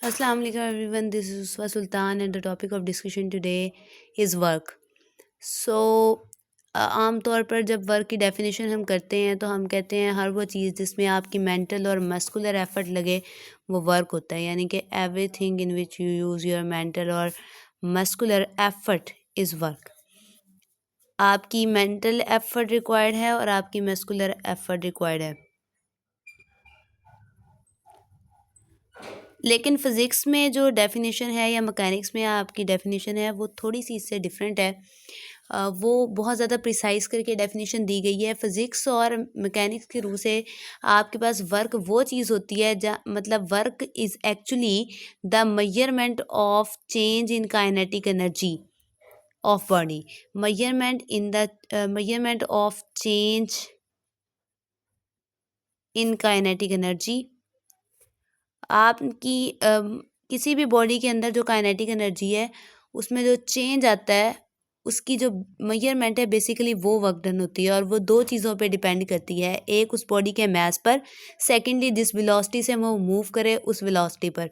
Assalamu alaikum everyone, this is Uswa Sultan and the topic of discussion today is work. So आम तौर पर जब work की definition हम करते हैं तो हम कहते हैं हर वो चीज़ जिसमें आपकी मेंटल और मस्कुलर एफर्ट लगे वो वर्क होता है, यानी कि everything in which you use your mental और मस्कुलर एफर्ट इज़ वर्क। आपकी मेंटल एफर्ट रिक्वायर्ड है और आपकी मस्कुलर एफर्ट रिक्वायर्ड है। लेकिन फ़िज़िक्स में जो डेफ़िनेशन है या मैकेनिक्स में आपकी डेफ़िनेशन है वो थोड़ी सी इससे डिफरेंट है। वो बहुत ज़्यादा प्रिसाइज़ करके डेफ़िनेशन दी गई है। फ़िज़िक्स और मैकेनिक्स के रूह से आपके पास वर्क वो चीज़ होती है मतलब work is actually the measurement of change in kinetic energy of body. Measurement of change in kinetic energy. आपकी किसी भी बॉडी के अंदर जो काइनेटिक एनर्जी है उसमें जो चेंज आता है उसकी जो मेजरमेंट है बेसिकली वो वर्क डन होती है और वो दो चीज़ों पे डिपेंड करती है। एक उस बॉडी के मास पर, सेकेंडली जिस वेलोसिटी से वो मूव करे उस वेलोसिटी पर।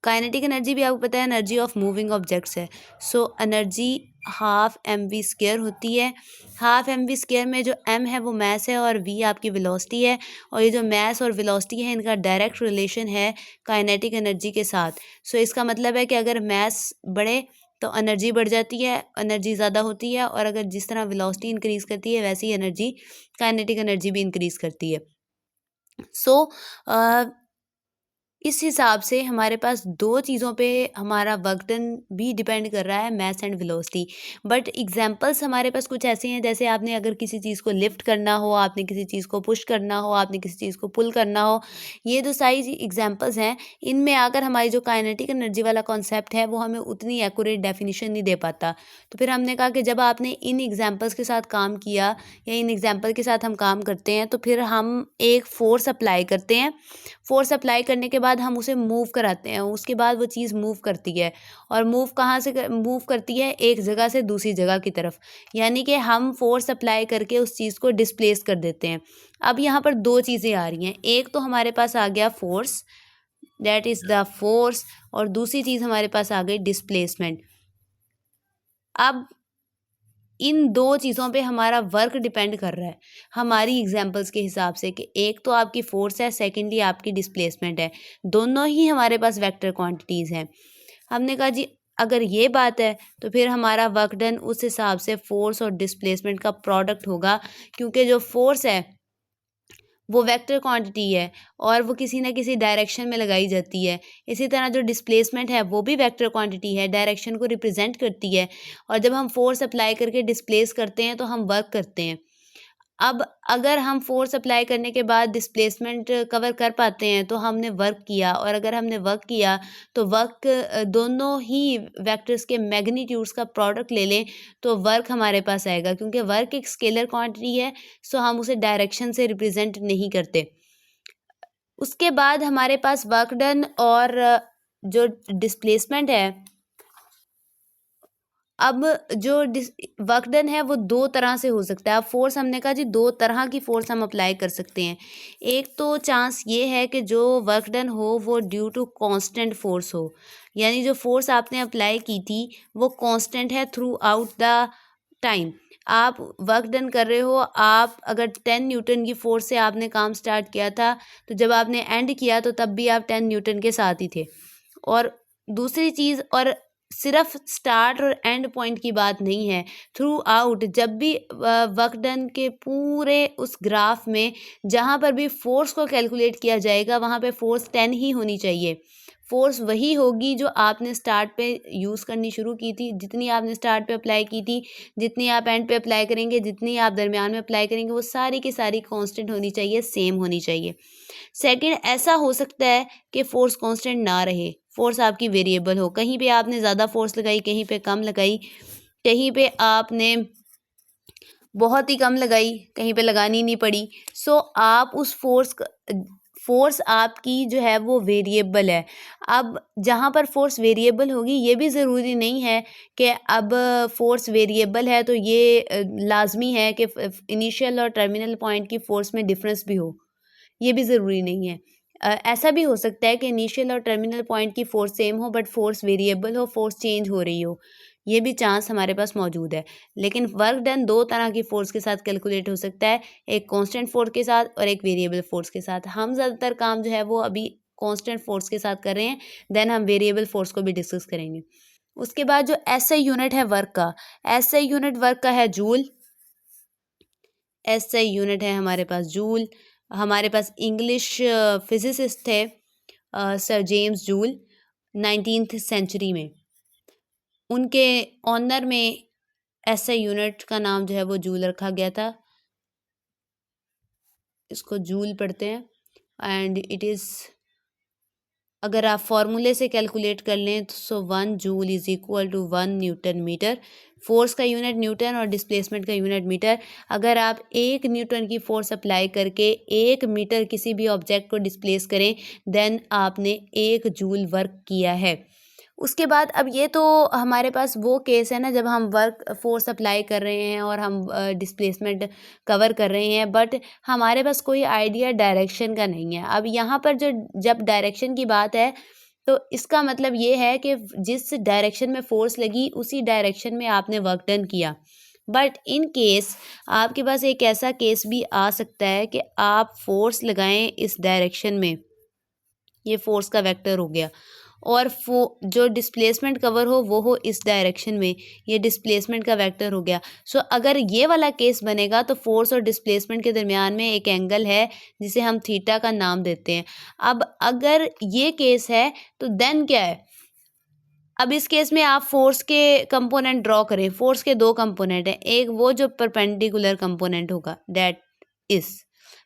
काइनेटिक एनर्जी भी आपको पता है एनर्जी ऑफ मूविंग ऑब्जेक्ट्स है। So energy half M V square होती है। हाफ एम वी स्क्वायर में जो एम है वो मास है और वी आपकी वेलोसिटी है, और ये जो मास और वेलोसिटी है इनका डायरेक्ट रिलेशन है काइनेटिक एनर्जी के साथ। सो इसका मतलब है कि अगर मास बढ़े तो एनर्जी बढ़ जाती है, एनर्जी ज़्यादा होती है, और अगर जिस तरह वेलोसिटी इंक्रीज़ करती है वैसे ही एनर्जी काइनेटिक एनर्जी भी इंक्रीज़ करती है। सो इस हिसाब से हमारे पास दो चीज़ों पे हमारा वर्क डन भी डिपेंड कर रहा है, mass and velocity. But examples हमारे पास कुछ ऐसे हैं, जैसे आपने अगर किसी चीज़ को लिफ्ट करना हो, आपने किसी चीज़ को पुश करना हो, आपने किसी चीज़ को पुल करना हो, ये जो सारी एग्जांपल्स हैं इनमें आकर हमारी जो काइनेटिक एनर्जी वाला कॉन्सेप्ट है वो हमें उतनी एक्यूरेट डेफिनेशन नहीं दे पाता। तो फिर हमने कहा कि जब आपने इन एग्जाम्पल्स के साथ काम किया या इन एग्जाम्पल के साथ हम काम करते हैं तो फिर हम एक फोर्स अप्लाई करते हैं। फोर्स अप्लाई करने के बाद हम उसे मूव कराते हैं, उसके बाद वो चीज़ मूव करती है, और मूव कहाँ से मूव करती है, एक जगह से दूसरी जगह की तरफ, यानी कि हम फोर्स अप्लाई करके उस चीज़ को डिस्प्लेस कर देते हैं। अब यहाँ पर दो चीज़ें आ रही हैं, एक तो हमारे पास आ गया force, that is the force, और दूसरी चीज़ हमारे पास आ गई डिस्प्लेसमेंट। अब इन दो चीज़ों पे हमारा वर्क डिपेंड कर रहा है हमारी एग्जांपल्स के हिसाब से, कि एक तो आपकी फोर्स है, सेकेंडली आपकी डिस्प्लेसमेंट है। दोनों ही हमारे पास वेक्टर क्वांटिटीज़ हैं। हमने कहा जी अगर ये बात है तो फिर हमारा वर्क डन उस हिसाब से फोर्स और डिस्प्लेसमेंट का प्रोडक्ट होगा, क्योंकि जो फोर्स है वो वेक्टर क्वांटिटी है और वो किसी न किसी डायरेक्शन में लगाई जाती है। इसी तरह जो डिस्प्लेसमेंट है वो भी वेक्टर क्वांटिटी है, डायरेक्शन को रिप्रेजेंट करती है, और जब हम फोर्स अप्लाई करके डिस्प्लेस करते हैं तो हम वर्क करते हैं। अब अगर हम फोर्स अप्लाई करने के बाद डिस्प्लेसमेंट कवर कर पाते हैं तो हमने वर्क किया, और अगर हमने वर्क किया तो वर्क दोनों ही वेक्टर्स के मैग्नीट्यूड्स का प्रोडक्ट ले लें तो वर्क हमारे पास आएगा, क्योंकि वर्क एक स्केलर क्वांटिटी है, सो हम उसे डायरेक्शन से रिप्रेजेंट नहीं करते। उसके बाद हमारे पास वर्क डन और जो डिस्प्लेसमेंट है, अब जो वर्क डन है वो दो तरह से हो सकता है। अब फोर्स हमने कहा जी दो तरह की फोर्स हम अप्लाई कर सकते हैं। एक तो चांस ये है कि जो वर्क डन हो वो ड्यू टू कांस्टेंट फोर्स हो, यानी जो फोर्स आपने अप्लाई की थी वो कांस्टेंट है थ्रू आउट द टाइम। आप वर्क डन कर रहे हो, आप अगर 10 न्यूटन की फोर्स से आपने काम स्टार्ट किया था तो जब आपने एंड किया तो तब भी आप 10 न्यूटन के साथ ही थे। और दूसरी चीज़, और सिर्फ स्टार्ट और एंड पॉइंट की बात नहीं है, थ्रू आउट जब भी वर्क डन के पूरे उस ग्राफ में जहाँ पर भी फोर्स को कैलकुलेट किया जाएगा वहाँ पे फोर्स 10 ही होनी चाहिए। फोर्स वही होगी जो आपने स्टार्ट पे यूज़ करनी शुरू की थी, जितनी आपने स्टार्ट पे अप्लाई की थी, जितनी आप एंड पे अप्लाई करेंगे, जितनी आप दरमियान में अप्लाई करेंगे, वो सारी की सारी कांस्टेंट होनी चाहिए, सेम होनी चाहिए। सेकंड, ऐसा हो सकता है कि फोर्स कांस्टेंट ना रहे, फोर्स आपकी वेरिएबल हो, कहीं पे आपने ज़्यादा फोर्स लगाई, कहीं पे कम लगाई, कहीं पे आपने बहुत ही कम लगाई, कहीं पे लगानी नहीं पड़ी। सो आप उस फोर्स आपकी जो है वो वेरिएबल है। अब जहाँ पर फोर्स वेरिएबल होगी ये भी ज़रूरी नहीं है कि अब फोर्स वेरिएबल है तो ये लाजमी है कि इनिशियल और टर्मिनल पॉइंट की फोर्स में डिफरेंस भी हो, ये भी ज़रूरी नहीं है। ऐसा भी हो सकता है कि इनिशियल और टर्मिनल पॉइंट की फोर्स सेम हो बट फोर्स वेरिएबल हो, फोर्स चेंज हो रही हो, ये भी चांस हमारे पास मौजूद है। लेकिन वर्क डन दो तरह की फोर्स के साथ कैलकुलेट हो सकता है, एक कांस्टेंट फोर्स के साथ और एक वेरिएबल फोर्स के साथ। हम ज़्यादातर काम जो है वो अभी कांस्टेंट फोर्स के साथ कर रहे हैं, देन हम वेरिएबल फोर्स को भी डिस्कस करेंगे। उसके बाद जो एसआई यूनिट है वर्क का, एसआई यूनिट वर्क का है जूल। एसआई यूनिट है हमारे पास जूल। हमारे पास इंग्लिश फिजिसिस्ट थे sir James Joule 19th century में। उनके ऑनर में एसआई यूनिट का नाम जो है वो जूल रखा गया था। इसको जूल पढ़ते हैं एंड इट इज़, अगर आप फॉर्मूले से कैलकुलेट कर लें तो 1 joule is equal to 1 newton metre. Force का यूनिट न्यूटन और डिस्प्लेसमेंट का यूनिट मीटर। अगर आप 1 न्यूटन की फोर्स अप्लाई करके 1 मीटर किसी भी ऑब्जेक्ट को डिस्प्लेस करें, देन आपने 1 जूल वर्क किया है। उसके बाद अब ये तो हमारे पास वो केस है ना जब हम वर्क फोर्स अप्लाई कर रहे हैं और हम डिस्प्लेसमेंट कवर कर रहे हैं, बट हमारे पास कोई आइडिया डायरेक्शन का नहीं है। अब यहाँ पर जो जब डायरेक्शन की बात है तो इसका मतलब ये है कि जिस डायरेक्शन में फोर्स लगी उसी डायरेक्शन में आपने वर्क डन किया। बट इन केस आपके पास एक ऐसा केस भी आ सकता है कि आप फोर्स लगाएं इस डायरेक्शन में, ये फोर्स का वेक्टर हो गया, और जो डिस्प्लेसमेंट कवर हो वो हो इस डायरेक्शन में, ये डिस्प्लेसमेंट का वेक्टर हो गया। सो अगर ये वाला केस बनेगा तो फोर्स और डिस्प्लेसमेंट के दरमियान में एक एंगल है जिसे हम थीटा का नाम देते हैं। अब अगर ये केस है तो देन क्या है, अब इस केस में आप फोर्स के कंपोनेंट ड्रॉ करें। फोर्स के दो कंपोनेंट हैं, एक वो जो परपेंडिकुलर कंपोनेंट होगा that is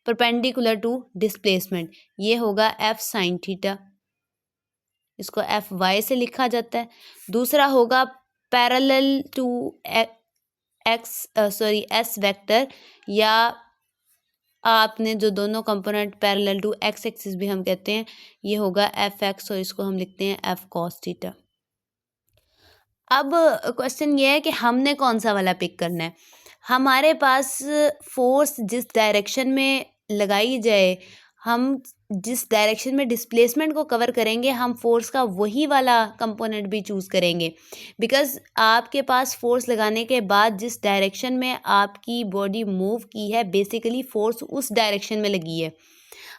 perpendicular to displacement, ये होगा एफ साइन थीटा, इसको एफ वाई से लिखा जाता है। दूसरा होगा पैरेलल टू एस वेक्टर, या आपने जो दोनों component parallel to X axis भी हम कहते हैं, ये होगा एफ एक्स और इसको हम लिखते हैं एफ कॉस थीटा। अब क्वेश्चन ये है कि हमने कौन सा वाला पिक करना है। हमारे पास फोर्स जिस डायरेक्शन में लगाई जाए, हम जिस डायरेक्शन में डिस्प्लेसमेंट को कवर करेंगे, हम फोर्स का वही वाला कंपोनेंट भी चूज़ करेंगे। बिकॉज आपके पास फोर्स लगाने के बाद जिस डायरेक्शन में आपकी बॉडी मूव की है, बेसिकली फोर्स उस डायरेक्शन में लगी है।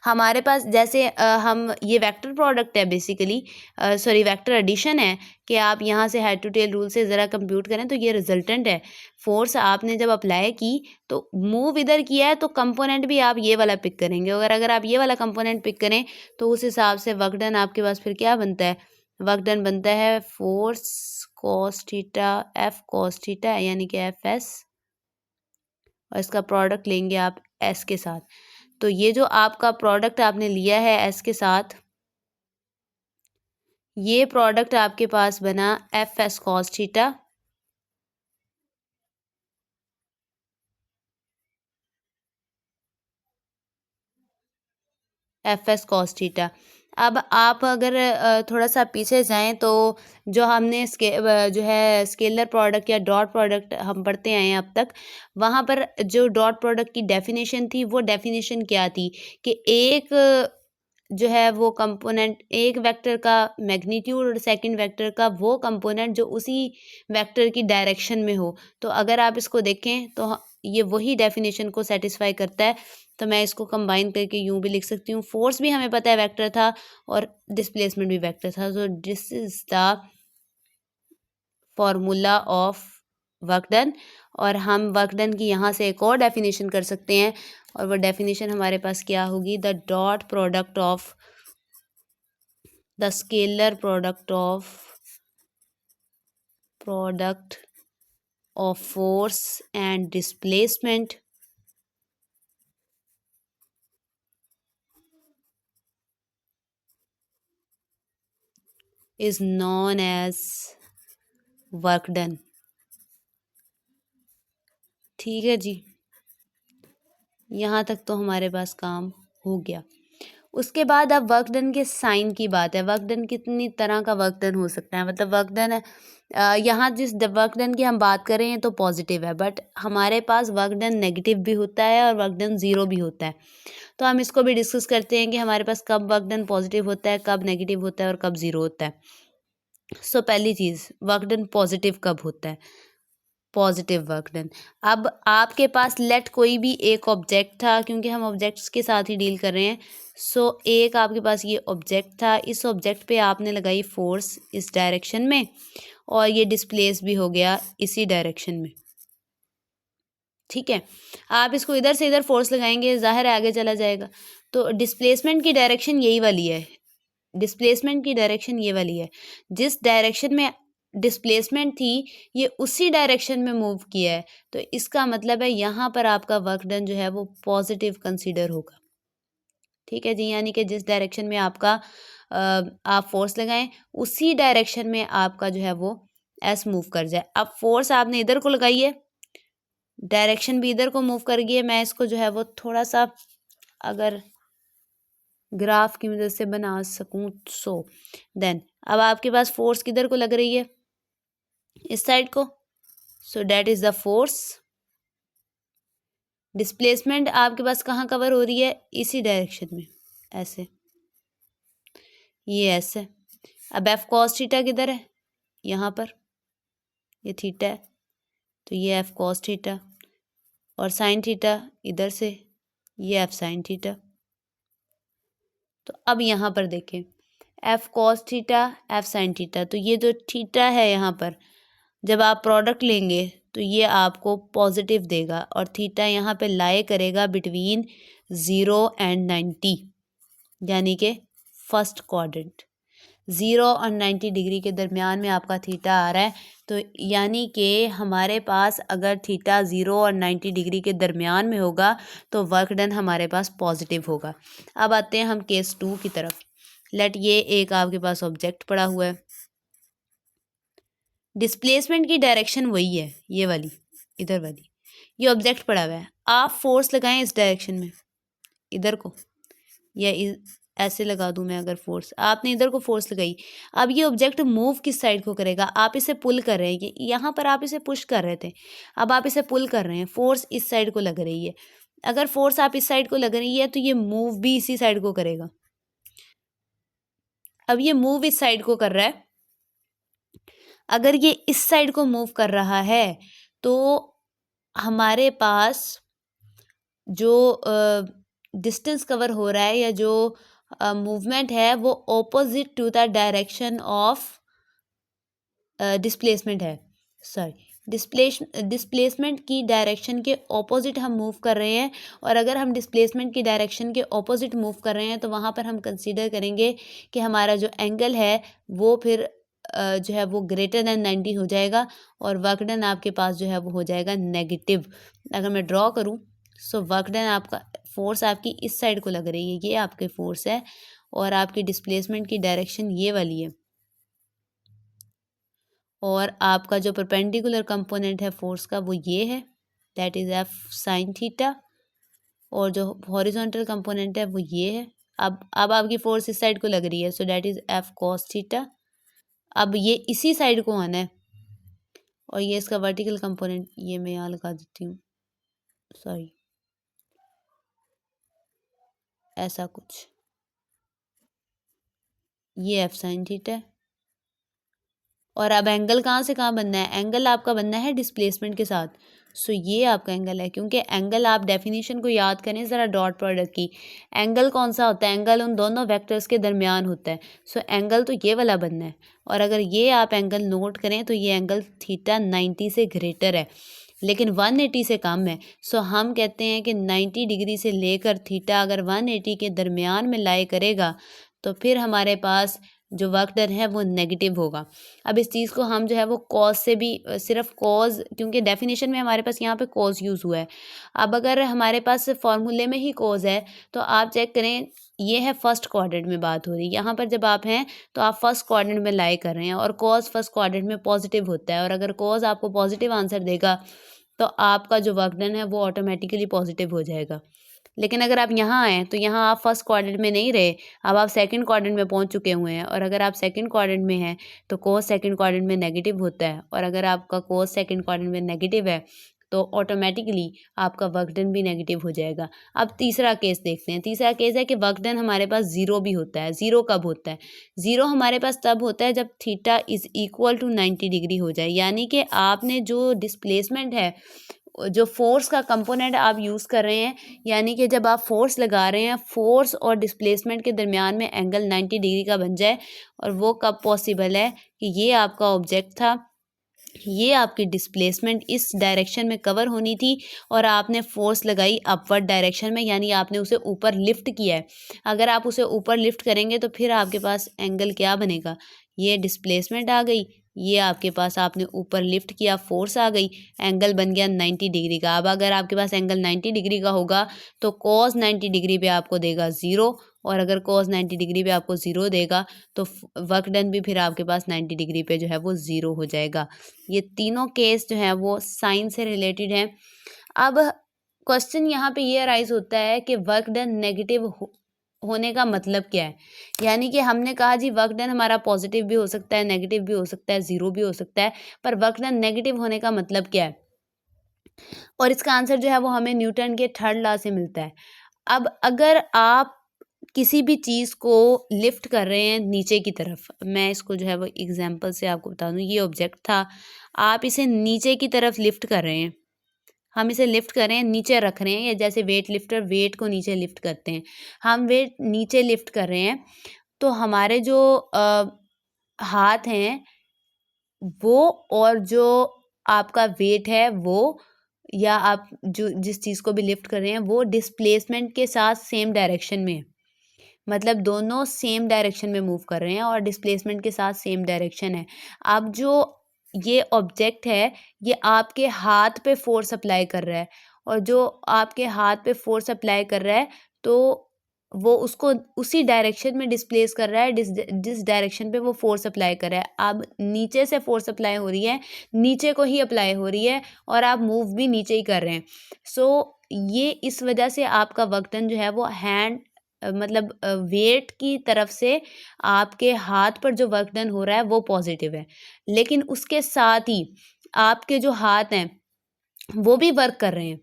हमारे पास जैसे हम ये वेक्टर प्रोडक्ट है बेसिकली, सॉरी वेक्टर एडिशन है कि आप यहाँ से हेड टू टेल रूल से ज़रा कंप्यूट करें तो ये रिजल्टेंट है। फोर्स आपने जब अप्लाई की तो मूव इधर किया है तो कंपोनेंट भी आप ये वाला पिक करेंगे। अगर आप ये वाला कंपोनेंट पिक करें तो उस हिसाब से वर्क डन आपके पास फिर क्या बनता है, वर्क डन बनता है force cos theta F cos theta यानी कि एफ एस, और इसका प्रोडक्ट लेंगे आप एस के साथ। तो ये जो आपका प्रोडक्ट आपने लिया है एस के साथ, ये प्रोडक्ट आपके पास बना F S cos theta F S cos theta. अब आप अगर थोड़ा सा पीछे जाएं तो जो हमने जो है स्केलर प्रोडक्ट या डॉट प्रोडक्ट हम पढ़ते आए हैं अब तक, वहाँ पर जो डॉट प्रोडक्ट की डेफिनेशन थी वो डेफिनेशन क्या थी कि एक जो है वो कंपोनेंट, एक वेक्टर का मैग्नीट्यूड और सेकंड वेक्टर का वो कंपोनेंट जो उसी वेक्टर की डायरेक्शन में हो। तो अगर आप इसको देखें तो ये वही डेफिनेशन को सेटिस्फाई करता है। तो मैं इसको कंबाइन करके यूँ भी लिख सकती हूँ, फोर्स भी हमें पता है वेक्टर था और डिस्प्लेसमेंट भी वेक्टर था। So this is the formula of work done. और हम वर्क डन की यहाँ से एक और डेफिनेशन कर सकते हैं, और वो डेफिनेशन हमारे पास क्या होगी, the dot product of the scalar product of force and displacement is known as work done. ठीक है जी, यहाँ तक तो हमारे पास काम हो गया। उसके बाद अब वर्क डन के साइन की बात है। वर्क डन कितनी तरह का वर्क डन हो सकता है, मतलब वर्क डन यहाँ जिस वर्क डन की हम बात कर रहे हैं तो पॉजिटिव है, बट हमारे पास वर्क डन नेगेटिव भी होता है और वर्क डन ज़ीरो भी होता है। तो हम इसको भी डिस्कस करते हैं कि हमारे पास कब वर्क डन पॉजिटिव होता है, कब नेगेटिव होता है और कब ज़ीरो होता है। सो पहली चीज़, वर्क डन पॉजिटिव कब होता है? Positive work done. अब आपके पास लेट कोई भी एक ऑब्जेक्ट था, क्योंकि हम ऑब्जेक्ट्स के साथ ही डील कर रहे हैं। सो एक आपके पास ये ऑब्जेक्ट था, इस ऑब्जेक्ट पे आपने लगाई फोर्स इस डायरेक्शन में और ये डिस्प्लेस भी हो गया इसी डायरेक्शन में, ठीक है। आप इसको इधर से इधर फोर्स लगाएंगे, ज़ाहिर है आगे चला जाएगा। तो डिस्प्लेसमेंट की डायरेक्शन यही वाली है, डिस्प्लेसमेंट की डायरेक्शन ये वाली है। जिस डायरेक्शन में डिस्प्लेसमेंट थी ये उसी डायरेक्शन में मूव किया है, तो इसका मतलब है यहाँ पर आपका वर्क डन जो है वो पॉजिटिव कंसीडर होगा, ठीक है जी। यानी कि जिस डायरेक्शन में आपका आप फोर्स लगाएं उसी डायरेक्शन में आपका जो है वो एस मूव कर जाए। अब फोर्स आपने इधर को लगाई है, डायरेक्शन भी इधर को मूव कर गई है। मैं इसको जो है वो थोड़ा सा अगर ग्राफ की मदद से बना सकूं सो देन अब आपके पास फोर्स किधर को लग रही है? इस साइड को। So that is the force. Displacement आपके पास कहाँ कवर हो रही है? इसी डायरेक्शन में, ऐसे, ये ऐसे। अब एफ कॉस थीटा किधर है? यहाँ पर, ये थीटा है तो ये एफ कॉस थीटा, और साइन थीटा इधर से, ये एफ साइन थीटा। तो अब यहाँ पर देखें, F cos theta F sine theta, तो ये जो थीटा है यहाँ पर जब आप प्रोडक्ट लेंगे तो ये आपको पॉजिटिव देगा, और थीटा यहाँ पे लाई करेगा बिटवीन 0 एंड 90, यानी कि फर्स्ट क्वाड्रेंट। 0 और 90 डिग्री के दरमियान में आपका थीटा आ रहा है, तो यानी कि हमारे पास अगर थीटा 0 और 90 डिग्री के दरमियान में होगा तो वर्क डन हमारे पास पॉजिटिव होगा। अब आते हैं हम केस 2 की तरफ। लेट ये एक आपके पास ऑब्जेक्ट पड़ा हुआ है, डिस्प्लेसमेंट की डायरेक्शन वही है, ये वाली, इधर वाली। ये ऑब्जेक्ट पड़ा हुआ है, आप फोर्स लगाएं इस डायरेक्शन में, इधर को, या ऐसे लगा दूं मैं अगर फोर्स, आपने इधर को फोर्स लगाई। अब ये ऑब्जेक्ट मूव किस साइड को करेगा? आप इसे पुल कर रहे हैं, कि यहाँ पर आप इसे पुश कर रहे थे, अब आप इसे पुल कर रहे हैं, फोर्स इस साइड को लग रही है। अगर फोर्स आप इस साइड को लग रही है तो ये मूव भी इसी साइड को करेगा। अब ये मूव इस साइड को कर रहा है, अगर ये इस साइड को मूव कर रहा है तो हमारे पास जो डिस्टेंस कवर हो रहा है या जो मूवमेंट है वो opposite to the direction of displacement है। सॉरी, डिस्प्लेसमेंट की डायरेक्शन के ऑपोजिट हम मूव कर रहे हैं, और अगर हम डिस्प्लेसमेंट की डायरेक्शन के ऑपोजिट मूव कर रहे हैं तो वहाँ पर हम कंसीडर करेंगे कि हमारा जो एंगल है वो फिर जो है वो ग्रेटर दैन 90 हो जाएगा, और वर्क डन आपके पास जो है वो हो जाएगा नेगेटिव। अगर मैं ड्रॉ करूँ, सो वर्क डन आपका, फोर्स आपकी इस साइड को लग रही है, ये आपके फोर्स है, और आपकी डिस्प्लेसमेंट की डायरेक्शन ये वाली है, और आपका जो परपेंडिकुलर कंपोनेंट है फोर्स का वो ये है, that is F sine theta, और जो हॉरिजॉन्टल कंपोनेंट है वो ये है। अब आपकी फोर्स इस साइड को लग रही है, so that is F cos theta. अब ये इसी साइड को आना है, और ये इसका वर्टिकल कंपोनेंट ये मैं यहाँ लगा देती हूँ, सॉरी, ऐसा कुछ, ये एफ साइन थीटा है। और अब एंगल कहाँ से कहाँ बनना है? एंगल आपका बनना है डिस्प्लेसमेंट के साथ। सो ये आपका एंगल है, क्योंकि एंगल, आप डेफिनेशन को याद करें ज़रा डॉट प्रोडक्ट की। एंगल कौन सा होता है? एंगल उन दोनों वेक्टर्स के दरमियान होता है। सो एंगल तो ये वाला बनना है, और अगर ये आप एंगल नोट करें तो ये एंगल थीटा 90 से ग्रेटर है, लेकिन 180 से कम है। सो हम कहते हैं कि 90 डिग्री से लेकर थीटा अगर 180 के दरमियान में लाई करेगा तो फिर हमारे पास जो वर्क डन है वो नेगेटिव होगा। अब इस चीज़ को हम जो है वो कॉज से भी, सिर्फ कॉज, क्योंकि डेफिनेशन में हमारे पास यहाँ पे कॉज यूज़ हुआ है। अब अगर हमारे पास फॉर्मूले में ही कॉज है तो आप चेक करें, ये है फर्स्ट क्वाड्रेंट में बात हो रही है, यहाँ पर जब आप हैं तो आप फर्स्ट क्वाड्रेंट में लाई कर रहे हैं, और कॉज फर्स्ट क्वाड्रेंट में पॉजिटिव होता है, और अगर कॉज आपको पॉजिटिव आंसर देगा तो आपका जो वर्क डन है वो ऑटोमेटिकली पॉजिटिव हो जाएगा। लेकिन अगर आप यहाँ आएँ तो यहाँ आप फर्स्ट क्वाड्रेंट में नहीं रहे, अब आप सेकंड क्वाड्रेंट में पहुँच चुके हुए हैं। और अगर आप सेकंड क्वाड्रेंट में हैं तो कॉस सेकंड क्वाड्रेंट में नेगेटिव होता है, और अगर आपका कॉस सेकंड क्वाड्रेंट में नेगेटिव है तो ऑटोमेटिकली आपका वर्क डन भी नेगेटिव हो जाएगा। अब तीसरा केस देखते हैं। तीसरा केस है कि वर्क डन हमारे पास ज़ीरो भी होता है। ज़ीरो कब होता है? ज़ीरो हमारे पास तब होता है जब theta is equal to 90 degree हो जाए, यानी कि आपने जो डिस्प्लेसमेंट है, जो फोर्स का कंपोनेंट आप यूज़ कर रहे हैं, यानी कि जब आप फोर्स लगा रहे हैं, फोर्स और डिस्प्लेसमेंट के दरमियान में एंगल 90 डिग्री का बन जाए। और वो कब पॉसिबल है कि ये आपका ऑब्जेक्ट था, ये आपकी डिस्प्लेसमेंट इस डायरेक्शन में कवर होनी थी और आपने फोर्स लगाई अपवर्ड डायरेक्शन में, यानी आपने उसे ऊपर लिफ्ट किया है। अगर आप उसे ऊपर लिफ्ट करेंगे तो फिर आपके पास एंगल क्या बनेगा? ये डिस्प्लेसमेंट आ गई, ये आपके पास आपने ऊपर लिफ्ट किया, फोर्स आ गई, एंगल बन गया 90 डिग्री का। अब अगर आपके पास एंगल 90 डिग्री का होगा तो कॉस 90 डिग्री पे आपको देगा ज़ीरो, और अगर कॉस 90 डिग्री पे आपको ज़ीरो देगा तो वर्क डन भी फिर आपके पास 90 डिग्री पे जो है वो ज़ीरो हो जाएगा। ये तीनों केस जो हैं वो साइन से रिलेटेड हैं। अब क्वेश्चन यहाँ पे ये अराइज होता है कि वर्क डन नेगेटिव होने का मतलब क्या है? यानी कि हमने कहा जी वर्क डन हमारा पॉजिटिव भी हो सकता है, नेगेटिव भी हो सकता है, ज़ीरो भी हो सकता है, पर वर्क डन नेगेटिव होने का मतलब क्या है? और इसका आंसर जो है वो हमें न्यूटन के थर्ड लॉ से मिलता है। अब अगर आप किसी भी चीज़ को लिफ्ट कर रहे हैं नीचे की तरफ, मैं इसको जो है वो एग्जांपल से आपको बता दूँ। ये ऑब्जेक्ट था, आप इसे नीचे की तरफ लिफ्ट कर रहे हैं, हम इसे लिफ्ट कर रहे हैं, नीचे रख रहे हैं, या जैसे वेट लिफ्टर वेट को नीचे लिफ्ट करते हैं, हम वेट नीचे लिफ्ट कर रहे हैं। तो हमारे जो हाथ हैं वो, और जो आपका वेट है वो, या आप जो जिस चीज़ को भी लिफ्ट कर रहे हैं वो डिस्प्लेसमेंट के साथ सेम डायरेक्शन में है। मतलब दोनों सेम डायरेक्शन में मूव कर रहे हैं और डिस्प्लेसमेंट के साथ सेम डायरेक्शन है। अब जो ये ऑब्जेक्ट है, ये आपके हाथ पे फोर्स अप्लाई कर रहा है, और जो आपके हाथ पे फोर्स अप्लाई कर रहा है तो वो उसको उसी डायरेक्शन में डिस्प्लेस कर रहा है जिस जिस डायरेक्शन पे वो फोर्स अप्लाई कर रहा है। अब नीचे से फोर्स अप्लाई हो रही है, नीचे को ही अप्लाई हो रही है, और आप मूव भी नीचे ही कर रहे हैं। ये इस वजह से आपका वर्क डन जो है वो हैंड मतलब वेट की तरफ से आपके हाथ पर जो वर्क डन हो रहा है वो पॉजिटिव है। लेकिन उसके साथ ही आपके जो हाथ हैं वो भी वर्क कर रहे हैं।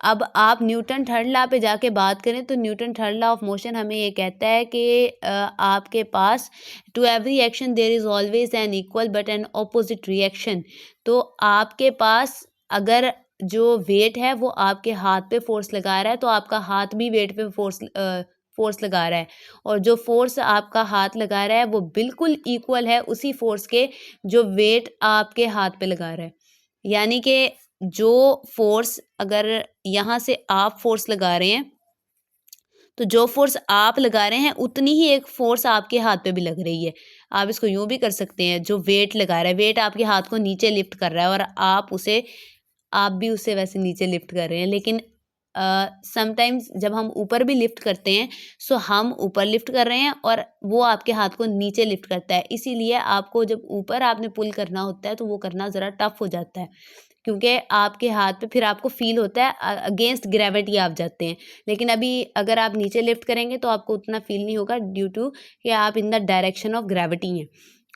अब आप न्यूटन थर्ड लॉ पे जाके बात करें तो Newton third law of motion हमें ये कहता है कि आपके पास to every action there is always an equal but an opposite reaction. तो आपके पास अगर जो वेट है वो आपके हाथ पे फोर्स लगा रहा है तो आपका हाथ भी वेट पे फोर्स लगा रहा है, और जो फोर्स आपका हाथ लगा रहा है वो बिल्कुल इक्वल है उसी फोर्स के जो वेट आपके हाथ पे लगा रहा है। यानी कि जो फोर्स, अगर यहाँ से आप फोर्स लगा रहे हैं तो जो फोर्स आप लगा रहे हैं उतनी ही एक फोर्स आपके हाथ पे भी लग रही है। आप इसको यूँ भी कर सकते हैं, जो वेट लगा रहा है, वेट आपके हाथ को नीचे लिफ्ट कर रहा है और आप भी उसे वैसे नीचे लिफ्ट कर रहे हैं। लेकिन समटाइम्स जब हम ऊपर भी लिफ्ट करते हैं सो हम ऊपर लिफ्ट कर रहे हैं और वो आपके हाथ को नीचे लिफ्ट करता है। इसीलिए आपको जब ऊपर आपने पुल करना होता है तो वो करना ज़रा टफ हो जाता है, क्योंकि आपके हाथ पे फिर आपको फ़ील होता है अगेंस्ट ग्रेविटी आप जाते हैं। लेकिन अभी अगर आप नीचे लिफ्ट करेंगे तो आपको उतना फ़ील नहीं होगा, ड्यू टू कि आप in the direction of gravity हैं।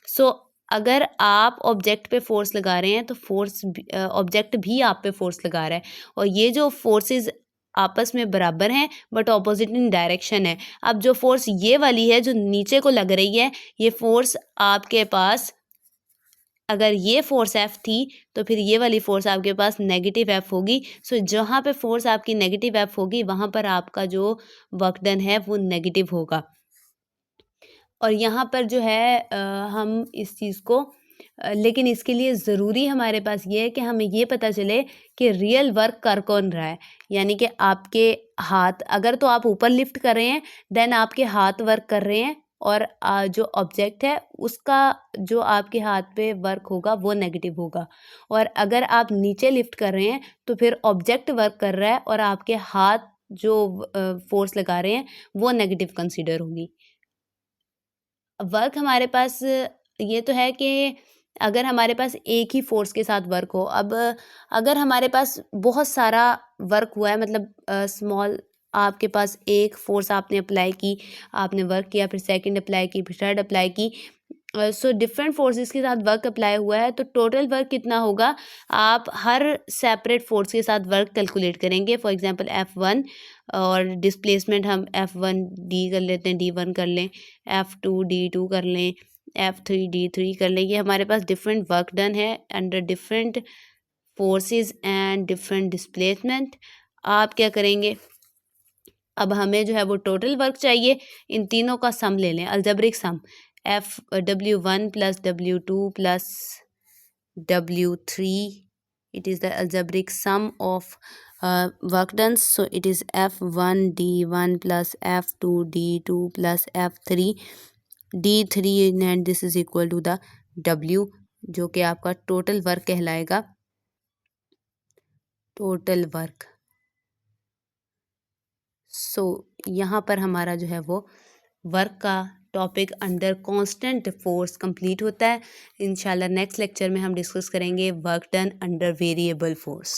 सो अगर आप ऑब्जेक्ट पे फोर्स लगा रहे हैं तो ऑब्जेक्ट भी आप पे फोर्स लगा रहा है, और ये जो फोर्सेस आपस में बराबर हैं बट ऑपोजिट इन डायरेक्शन है। अब जो फोर्स ये वाली है जो नीचे को लग रही है, ये फोर्स आपके पास, अगर ये फोर्स एफ थी तो फिर ये वाली फोर्स आपके पास नेगेटिव एफ होगी। सो जहाँ पे फोर्स आपकी नेगेटिव एफ होगी वहाँ पर आपका जो वर्क डन है वो नेगेटिव होगा। और यहाँ पर जो है हम इस चीज़ को लेकिन इसके लिए ज़रूरी हमारे पास ये है कि हमें ये पता चले कि रियल वर्क कर कौन रहा है। यानी कि आपके हाथ, अगर तो आप ऊपर लिफ्ट कर रहे हैं देन आपके हाथ वर्क कर रहे हैं, और जो ऑब्जेक्ट है उसका जो आपके हाथ पे वर्क होगा वो नेगेटिव होगा। और अगर आप नीचे लिफ्ट कर रहे हैं तो फिर ऑब्जेक्ट वर्क कर रहा है और आपके हाथ जो फोर्स लगा रहे हैं वो नेगेटिव कंसीडर होगी। वर्क हमारे पास ये तो है कि अगर हमारे पास एक ही फोर्स के साथ वर्क हो, अब अगर हमारे पास बहुत सारा वर्क हुआ है, मतलब स्मॉल आपके पास एक फोर्स आपने अप्लाई की, आपने वर्क किया, फिर सेकंड अप्लाई की, फिर थर्ड अप्लाई की, सो डिफरेंट फोर्सेस के साथ वर्क अप्लाई हुआ है, तो टोटल वर्क कितना होगा आप हर सेपरेट फोर्स के साथ वर्क कैलकुलेट करेंगे। फॉर एग्जांपल F1 और डिस्प्लेसमेंट हम F1 डी कर लेते हैं, D1 कर लें, F2 D2 कर लें, F3 D3 कर लें। ये हमारे पास डिफरेंट वर्क डन है under different forces and different displacement. आप क्या करेंगे, अब हमें जो है वो टोटल वर्क चाहिए, इन तीनों का सम ले लें, algebraic sum, W1 plus W2 plus W3, it is the algebraic sum of work done, so it is F1 D1 plus F2 D2 plus F3 D3 and this is equal to the W, जो कि आपका total work कहलाएगा, total work. सो यहाँ पर हमारा जो है वो वर्क का topic under constant force complete होता है। इंशाल्लाह नेक्स्ट लेक्चर में हम डिस्कस करेंगे work done under variable force.